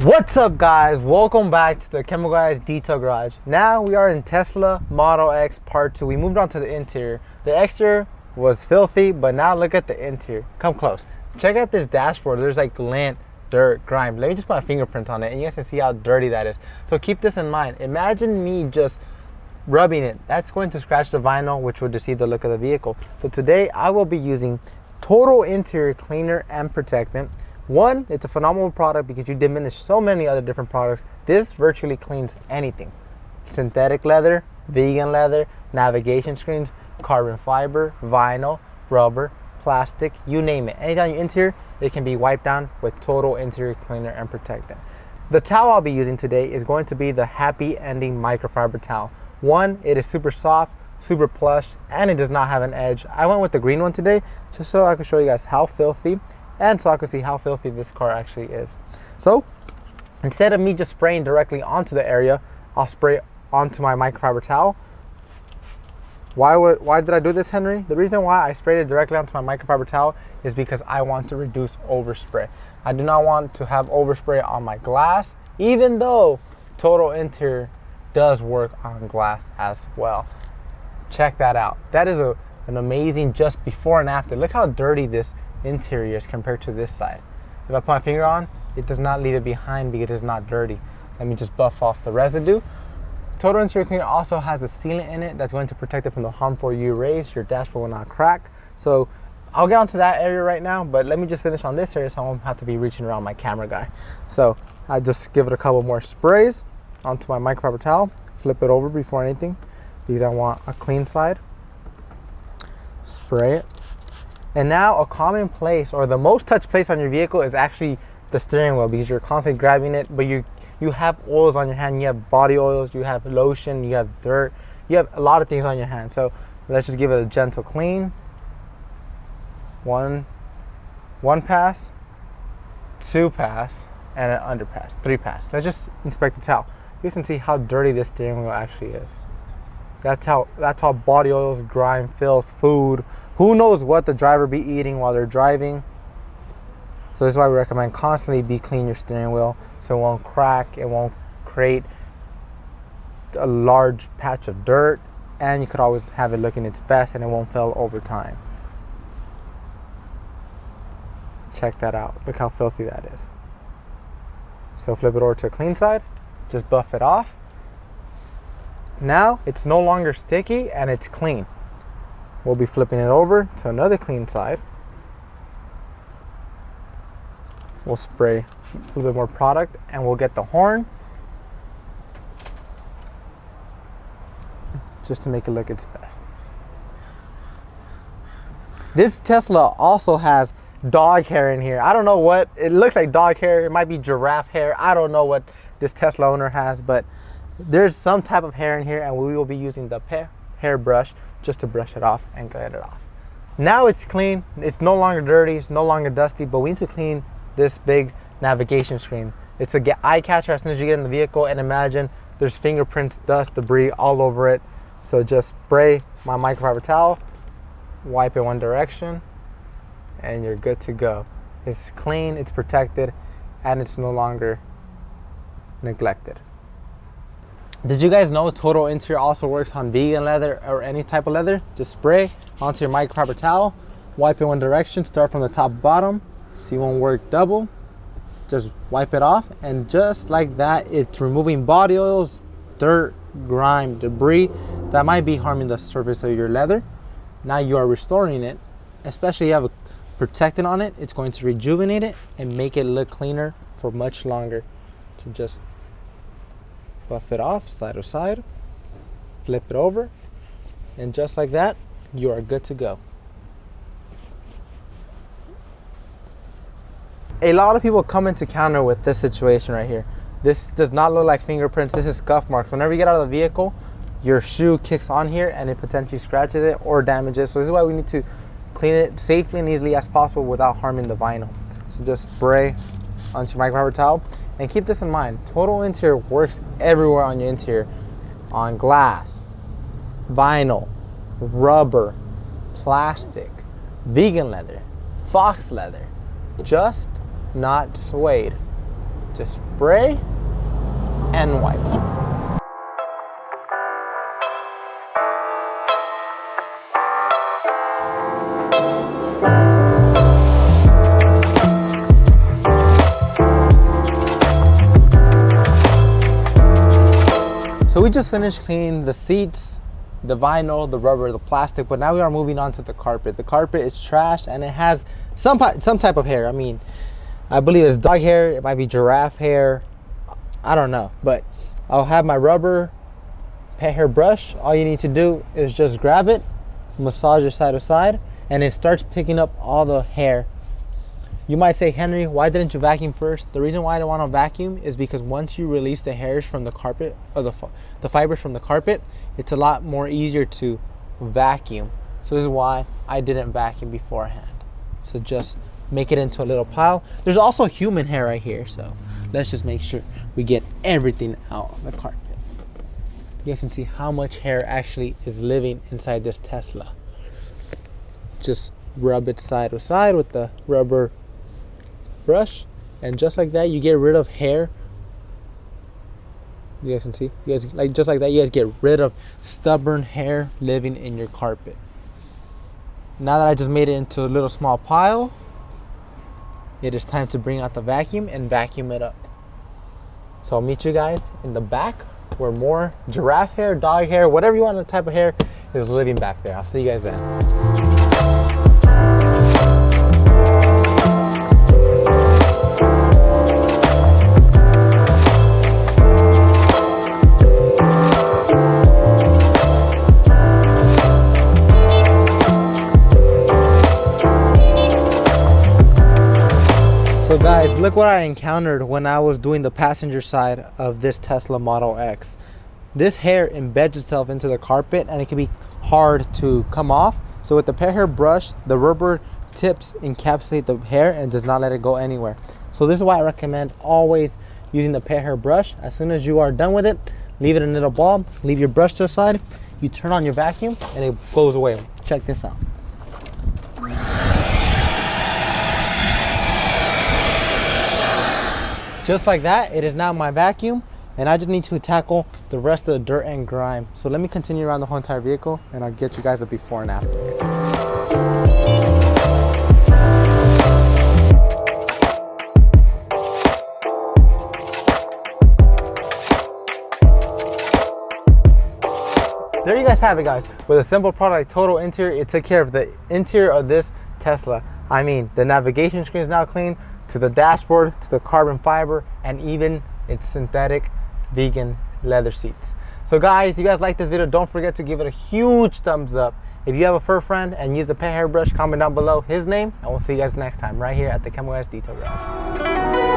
What's up, guys? Welcome back to the Chemical Guys Detail Garage. Now we are in Tesla Model X Part 2. We moved on to the interior. The exterior was filthy, but now look at the interior. Come close. Check out this dashboard. There's like lint, dirt, grime. Let me just put my fingerprint on it and you guys can see how dirty that is. So keep this in mind. Imagine me just rubbing it. That's going to scratch the vinyl, which will deceive the look of the vehicle. So today I will be using Total Interior Cleaner and Protectant. One, it's a phenomenal product because you diminish so many other different products. This virtually cleans anything. Synthetic leather, vegan leather, navigation screens, carbon fiber, vinyl, rubber, plastic, you name it. Anything on your interior, it can be wiped down with Total Interior Cleaner and Protectant. The towel I'll be using today is going to be the Happy Ending Microfiber Towel. One, it is super soft, super plush, and it does not have an edge. I went with the green one today just so I can show you guys how filthy and so I can see how filthy this car actually is. So instead of me just spraying directly onto the area, I'll spray onto my microfiber towel. Why did I do this, Henry? The reason why I sprayed it directly onto my microfiber towel is because I want to reduce overspray. I do not want to have overspray on my glass, even though Total Interior does work on glass as well. Check that out. That is an amazing just before and after. Look how dirty this interior is compared to this side. If I put my finger on, it does not leave it behind because it's not dirty. Let me just buff off the residue. Total Interior Cleaner also has a sealant in it that's going to protect it from the harmful UV rays. Your dashboard will not crack. So I'll get onto that area right now, but let me just finish on this area so I won't have to be reaching around my camera guy. So I just give it a couple more sprays onto my microfiber towel, flip it over before anything because I want a clean side. Spray it. And now a common place or the most touched place on your vehicle is actually the steering wheel because you're constantly grabbing it, but you have oils on your hand. You have body oils, you have lotion, you have dirt, you have a lot of things on your hand. So let's just give it a gentle clean. One pass, two pass, and an underpass, three pass. Let's just inspect the towel. You can see how dirty this steering wheel actually is. That's how body oils, grime, filth, food. Who knows what the driver be eating while they're driving. So this is why we recommend constantly be clean your steering wheel so it won't crack, it won't create a large patch of dirt, and you could always have it looking its best and it won't fail over time. Check that out. Look how filthy that is. So flip it over to a clean side, just buff it off. Now it's no longer sticky and it's clean. We'll be flipping it over to another clean side. We'll spray a little bit more product and we'll get the horn just to make it look its best. This Tesla also has dog hair in here. I don't know what, it looks like dog hair. It might be giraffe hair. I don't know what this Tesla owner has, but there's some type of hair in here and we will be using the hair brush just to brush it off and get it off. Now it's clean. It's no longer dirty. It's no longer dusty, but we need to clean this big navigation screen. It's a eye catcher as soon as you get in the vehicle, and imagine there's fingerprints, dust, debris all over it. So just spray my microfiber towel, wipe it one direction, and you're good to go. It's clean, it's protected, and it's no longer neglected. Did you guys know Total Interior also works on vegan leather or any type of leather? Just spray onto your microfiber towel, wipe it one direction, start from the top to bottom, so you won't work double. Just wipe it off, and just like that, it's removing body oils, dirt, grime, debris that might be harming the surface of your leather. Now you are restoring it, especially if you have a protectant on it. It's going to rejuvenate it and make it look cleaner for much longer. So just buff it off side to side, flip it over, and just like that, you are good to go. A lot of people come into counter with this situation right here. This does not look like fingerprints. This is scuff marks. Whenever you get out of the vehicle, your shoe kicks on here and it potentially scratches it or damages. So this is why we need to clean it safely and easily as possible without harming the vinyl. So just spray onto your microfiber towel. And keep this in mind, Total Interior works everywhere on your interior. On glass, vinyl, rubber, plastic, vegan leather, fox leather, just not suede. Just spray and wipe. So we just finished cleaning the seats, the vinyl, the rubber, the plastic, but now we are moving on to the carpet. The carpet is trashed and it has some type of hair. I mean, I believe it's dog hair, it might be giraffe hair, I don't know. But I'll have my rubber pet hair brush. All you need to do is just grab it, massage it side to side, and it starts picking up all the hair. You might say, Henry, why didn't you vacuum first? The reason why I don't want to vacuum is because once you release the hairs from the carpet, or the fibers from the carpet, it's a lot more easier to vacuum. So this is why I didn't vacuum beforehand. So just make it into a little pile. There's also human hair right here, so let's just make sure we get everything out of the carpet. You guys can see how much hair actually is living inside this Tesla. Just rub it side to side with the rubber brush, and just like that you get rid of hair. You guys can see, you guys, like, just like that you guys get rid of stubborn hair living in your carpet. Now that I just made it into a little small pile, it is time to bring out the vacuum and vacuum it up. So I'll meet you guys in the back where more giraffe hair, dog hair, whatever you want, the type of hair is living back there. I'll see you guys then. So guys, look what I encountered when I was doing the passenger side of this Tesla Model X. This hair embeds itself into the carpet and it can be hard to come off. So with the pet hair brush, the rubber tips encapsulate the hair and does not let it go anywhere. So this is why I recommend always using the pet hair brush. As soon as you are done with it, leave it in a little ball, leave your brush to the side, you turn on your vacuum and it goes away. Check this out. Just like that, it is now my vacuum, and I just need to tackle the rest of the dirt and grime. So let me continue around the whole entire vehicle and I'll get you guys a before and after. There you guys have it, guys. With a simple product, total interior, it took care of the interior of this Tesla. I mean, the navigation screen is now clean, to the dashboard, to the carbon fiber, and even its synthetic vegan leather seats. So guys, if you guys like this video, don't forget to give it a huge thumbs up. If you have a fur friend and use the pet hair brush, comment down below his name, and we'll see you guys next time right here at the Chemical Detail Garage.